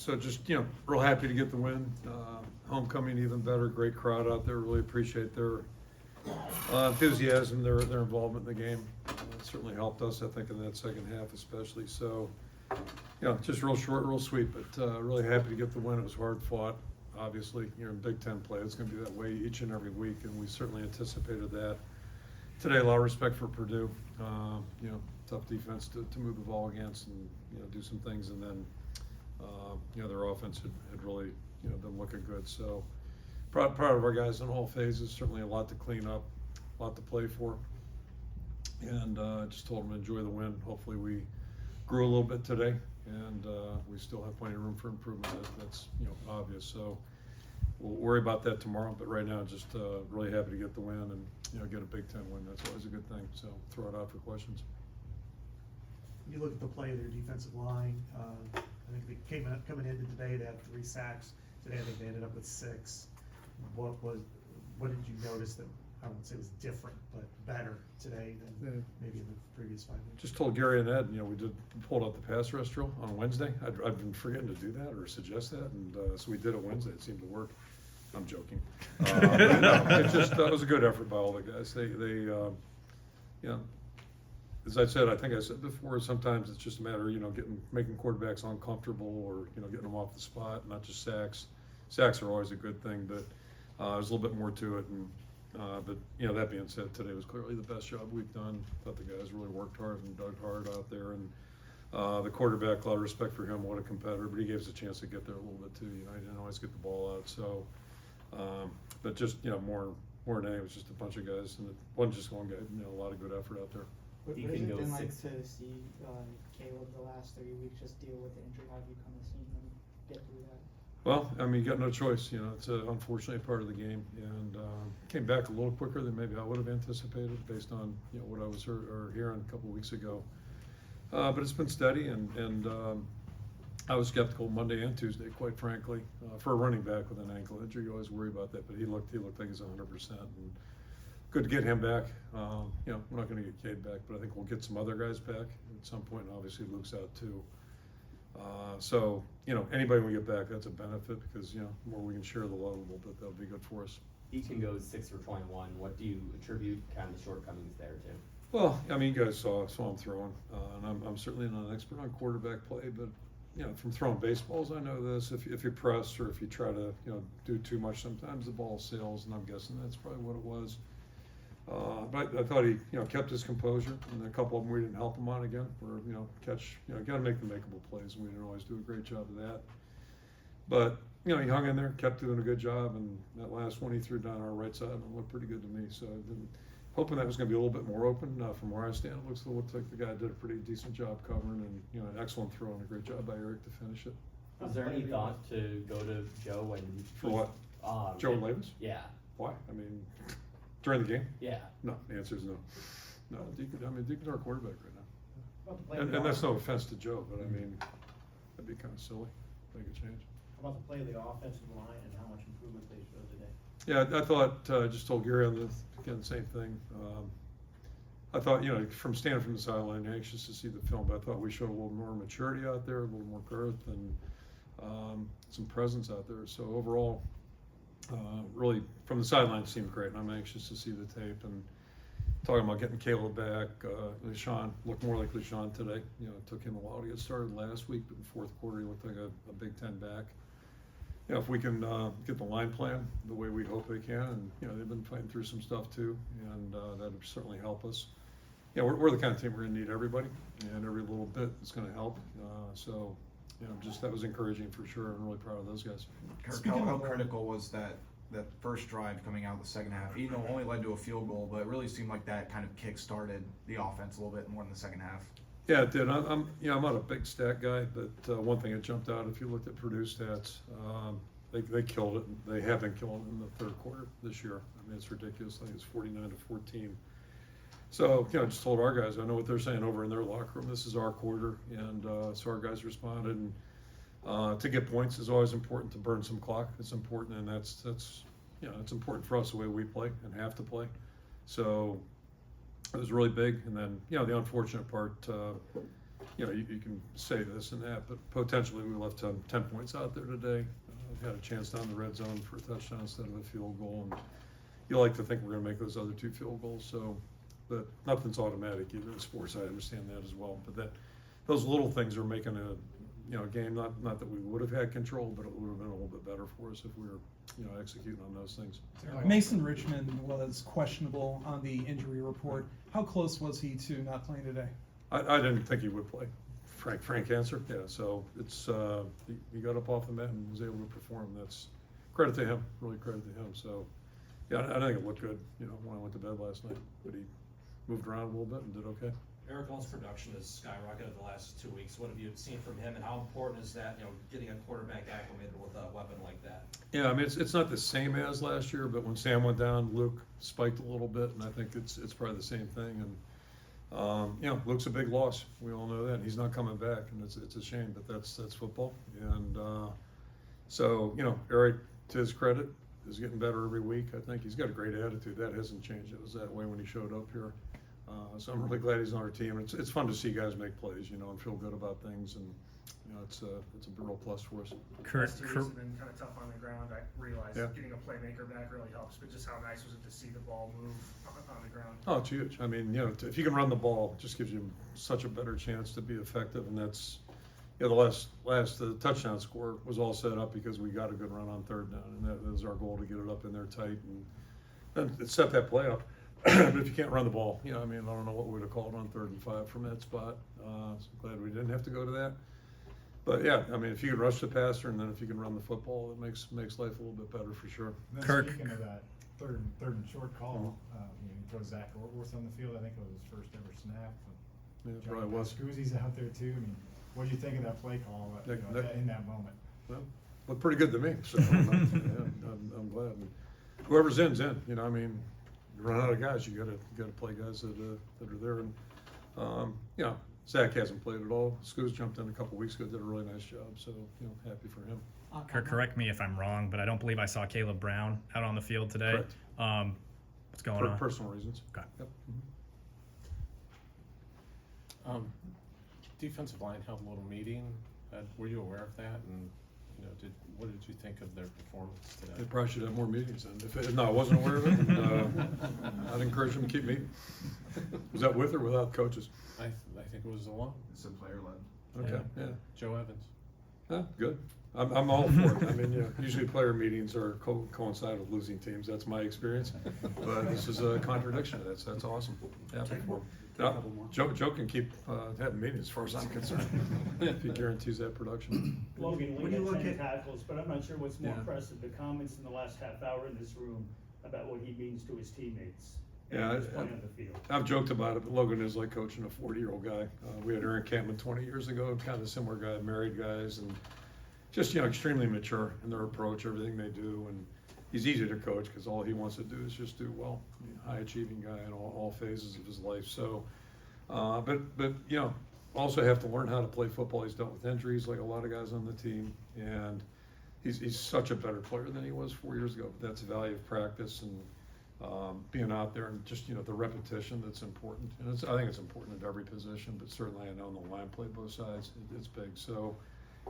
So just, real happy to get the win. Homecoming even better, great crowd out there, really appreciate their enthusiasm, their involvement in the game. It certainly helped us, I think, in that second half especially. So, just real short, real sweet, but really happy to get the win. It was hard fought. Obviously, in Big Ten play, it's going to be that way each and every week, and we certainly anticipated that. Today, a lot of respect for Purdue. Tough defense to move the ball against and, do some things, and then, their offense had really, been looking good. So proud of our guys in all phases. Certainly a lot to clean up, a lot to play for. And just told them to enjoy the win. Hopefully we grew a little bit today, and we still have plenty of room for improvement. That's obvious. So we'll worry about that tomorrow. But right now, just really happy to get the win and get a Big Ten win. That's always a good thing. So throw it out for questions. You look at the play of their defensive line. I think they coming into today, they had 3 sacks. Today, I think they ended up with 6. What did you notice that, I wouldn't say it was different, but better today than maybe in the previous 5 minutes? Just told Gary and Ed, we pulled out the pass rush drill on Wednesday. I've been forgetting to do that or suggest that, and so we did it Wednesday. It seemed to work. I'm joking. It was a good effort by all the guys. They as I said, I think I said before, sometimes it's just a matter of, making quarterbacks uncomfortable or, getting them off the spot, not just sacks. Sacks are always a good thing, but there's a little bit more to it. And but that being said, today was clearly the best job we've done. Thought the guys really worked hard and dug hard out there. And the quarterback, a lot of respect for him. What a competitor, but he gave us a chance to get there a little bit too. He didn't always get the ball out. So, but just more than anything, it was just a bunch of guys, and it wasn't just one guy. A lot of good effort out there. What has it been like to see Caleb the last 3 weeks just deal with the injury? How have you kind of seen him get through that? Well, you got no choice. It's unfortunately part of the game, and came back a little quicker than maybe I would have anticipated based on what I was hearing a couple of weeks ago. But it's been steady, and I was skeptical Monday and Tuesday, quite frankly, for a running back with an ankle injury. You always worry about that, but he looked like he's 100%. And good to get him back. We're not going to get Cade back, but I think we'll get some other guys back at some point. And obviously, Luke's out too. So anybody we get back, that's a benefit because the more we can share the load a little bit, that'll be good for us. Deacon goes 6 for 21. What do you attribute kind of the shortcomings there to? Well, you guys saw him throwing, and I'm certainly not an expert on quarterback play, but from throwing baseballs, I know this. If you press or if you try to do too much, sometimes the ball sails, and I'm guessing that's probably what it was. But I thought he, kept his composure, and a couple of them we didn't help him on again. Where catch, got to make the makeable plays, and we didn't always do a great job of that. But he hung in there, kept doing a good job, and that last one he threw down our right side and it looked pretty good to me. So hoping that was going to be a little bit more open. From where I stand, it looks like the guy did a pretty decent job covering, and an excellent throw and a great job by Eric to finish it. Was there any thought to go to Joe and for what? Joe and Lavis? Yeah. Why? During the game? Yeah. No, the answer is no. No, Deacon's our quarterback right now. And that's no offense to Joe, but that'd be kind of silly. Make a change. How about the play of the offensive line and how much improvement they showed today? Yeah, I thought, I just told Gary on again, the same thing. I thought, from standing from the sideline, anxious to see the film, but I thought we showed a little more maturity out there, a little more girth, and some presence out there. So overall, really from the sideline seemed great, and I'm anxious to see the tape. And talking about getting Caleb back, LeSean looked more like LeSean today. It took him a while to get started last week, but in the fourth quarter he looked like a Big Ten back. If we can get the line plan the way we hope they can, and they've been fighting through some stuff too, and that'll certainly help us. We're the kind of team we're going to need everybody, and every little bit is going to help. So that was encouraging for sure. I'm really proud of those guys. Kirk, how critical was that first drive coming out the second half? Only led to a field goal, but it really seemed like that kind of kick-started the offense a little bit more in the second half. Yeah, it did. I'm not a big stat guy, but one thing that jumped out, if you looked at Purdue stats, they killed it. They have been killing it in the third quarter this year. It's ridiculous. I think it's 49-14. So, just told our guys, I know what they're saying over in their locker room. This is our quarter, and so our guys responded. And to get points is always important. To burn some clock, it's important, and that's it's important for us the way we play and have to play. So it was really big. And then the unfortunate part, you know, you can say this and that, but potentially we left 10 points out there today. Had a chance down the red zone for a touchdown instead of a field goal, and you like to think we're gonna make those other 2 field goals, so, but nothing's automatic either in sports, I understand that as well, but those little things are making a, you know, game, not that we would have had control, but it would have been a little bit better for us if we were, you know, executing on those things. Mason Richmond was questionable on the injury report. How close was he to not playing today? I didn't think he would play. Frank answer, yeah, so it's, he got up off the mat and was able to perform. That's credit to him, really credit to him, so, yeah, I think it looked good, you know, when I went to bed last night, but he moved around a little bit and did okay. Eric Hall's production has skyrocketed the last 2 weeks. What have you seen from him, and how important is that, you know, getting a quarterback acclimated with a weapon like that? Yeah, I mean, it's not the same as last year, but when Sam went down, Luke spiked a little bit, and I think it's probably the same thing, and, you know, Luke's a big loss. We all know that. He's not coming back, and it's a shame, but that's football. And so, you know, Eric, to his credit, is getting better every week. I think he's got a great attitude. That hasn't changed. It was that way when he showed up here. So I'm really glad he's on our team. It's fun to see guys make plays, you know, and feel good about things, and you know, it's a real plus for us. Last 2 weeks have been kind of tough on the ground. I realize getting a playmaker back really helps, but just how nice was it to see the ball move on the ground? Oh, it's huge. I mean, you know, if you can run the ball, it just gives you such a better chance to be effective. And that's, you know, the touchdown score was all set up because we got a good run on 3rd down, and that was our goal, to get it up in there tight and then it set that play up. But if you can't run the ball, you know, I mean, I don't know what we would have called on 3rd and 5 from that spot. So glad we didn't have to go to that. But yeah, I mean, if you can rush the passer, and then if you can run the football, it makes life a little bit better for sure. Then Kirk. Speaking of that third and short call, you know, he throws Zach Ortworth on the field. I think it was his first ever snap. Yeah, it probably was. Scoozy's out there too. I mean, what do you think of that play call you know, in that moment? Well, looked pretty good to me, so I'm glad. And whoever's in's in, you know, I mean, you run out of guys, you gotta play guys that are there. And, you know, Zach hasn't played at all. Scoos jumped in a couple weeks ago, did a really nice job, so, you know, happy for him. Kirk, correct me if I'm wrong, but I don't believe I saw Caleb Brown out on the field today. Correct. What's going For on? personal reasons. Okay. Yep. Defensive line held a little meeting. Were you aware of that? And you know, what did you think of their performance They today? probably should have more meetings then. No, I wasn't aware of it. I'd encourage them to keep meeting. Was that with or without coaches? I think it was alone. It's a player led. Okay, yeah. Joe Evans. Yeah, good. I'm all for it. I mean, yeah, usually player meetings are coincide with losing teams. That's my experience. But this is a contradiction. That's awesome. Happy for him. Now, Joe can keep having meetings as far as I'm concerned, if he guarantees that production. Logan, When we you had look 10 at- tackles, but I'm not sure what's more Yeah. impressive, the comments in the last half hour in this room about what he means to his teammates. Yeah, And his play on the field. I've joked about it, but Logan is like coaching a 40-year-old guy. We had Aaron Campman 20 years ago, kind of a similar guy, married guys, and just, you know, extremely mature in their approach, everything they do, and he's easy to coach because all he wants to do is just do well. I mean, high-achieving guy in all phases of his life. So, but you know, also have to learn how to play football. He's dealt with injuries like a lot of guys on the team, and he's such a better player than he was 4 years ago. But that's the value of practice and being out there, and just, you know, the repetition that's important. And I think it's important at every position, but certainly I know in the line play both sides, it's big. So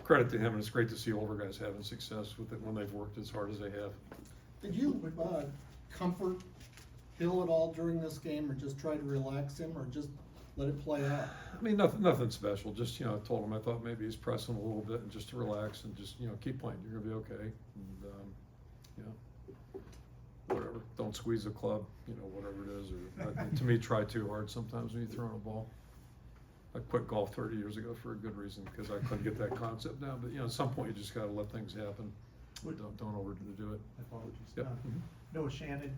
credit to him, and it's great to see older guys having success with it when they've worked as hard as they have. Did you comfort Hill at all during this game, or just try to relax him, or just let it play out? I mean, nothing special. Just, you know, I told him I thought maybe he's pressing a little bit, and just to relax and just, you know, keep playing. You're gonna be okay. And you know, whatever. Don't squeeze the club. You know, whatever it is. Or to me, try too hard sometimes when you're throwing a ball. I quit golf 30 years ago for a good reason, because I couldn't get that concept down. But you know, at some point you just gotta let things happen. Don't overdo it. Apologies. Yep. Noah Shannon,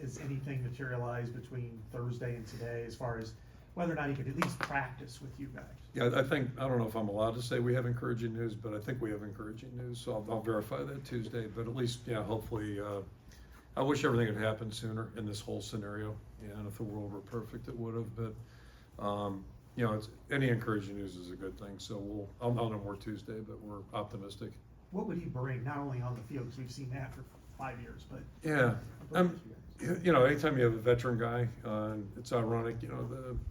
is anything materialized between Thursday and today as far as whether or not he could at least practice with you guys? Yeah, I don't know if I'm allowed to say we have encouraging news, but I think we have encouraging news, so I'll verify that Tuesday. But at least, yeah, hopefully, I wish everything had happened sooner in this whole scenario. And if the world were perfect, it would have. But you know, any encouraging news is a good thing. So I'll know more Tuesday, but we're optimistic. What would he bring, not only on the field, because we've seen that for 5 years, but? Yeah, you know, anytime you have a veteran guy, it's ironic, you know,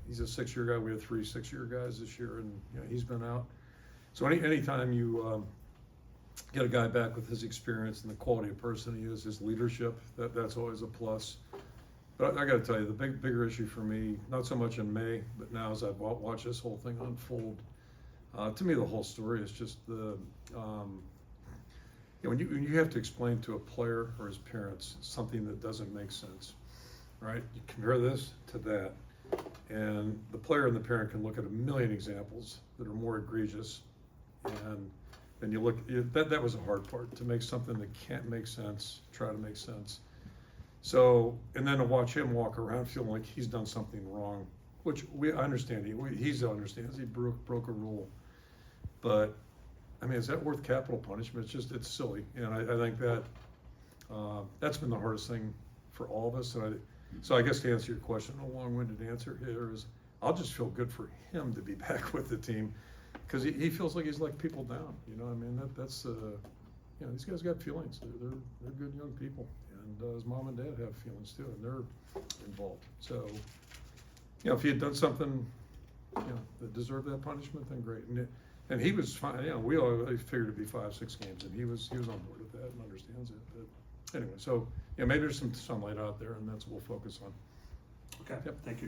he's a 6-year guy, we have 3 6-year guys this year, and, you know, he's been out. So anytime you, get a guy back with his experience and the quality of person he is, his leadership, that's always a plus. But I gotta tell you, the bigger issue for me, not so much in May, but now as I've watched this whole thing unfold, to me, the whole story is just the, you know, when you have to explain to a player or his parents something that doesn't make sense, right? You compare this to that, and the player and the parent can look at a million examples that are more egregious, and then you look, that was a hard part, to make something that can't make sense, try to make sense. So, and then to watch him walk around feeling like he's done something wrong, which I understand, he understands, he broke a rule. But, I mean, is that worth capital punishment? It's silly, and I think that, that's been the hardest thing for all of us. So I guess to answer your question, a long-winded answer here is, I'll just feel good for him to be back with the team, because he feels like he's let people down, you know, I mean, that's, you know, these guys got feelings, they're good young people, and his mom and dad have feelings too, and they're involved. So, you know, if he had done something, you know, that deserved that punishment, then great. And he was fine, you know, we all figured it'd be 5-6 games, and he was on board with that and understands it. But anyway, so, yeah, maybe there's some sunlight out there, and that's what we'll focus on. Okay, Yep. thank you.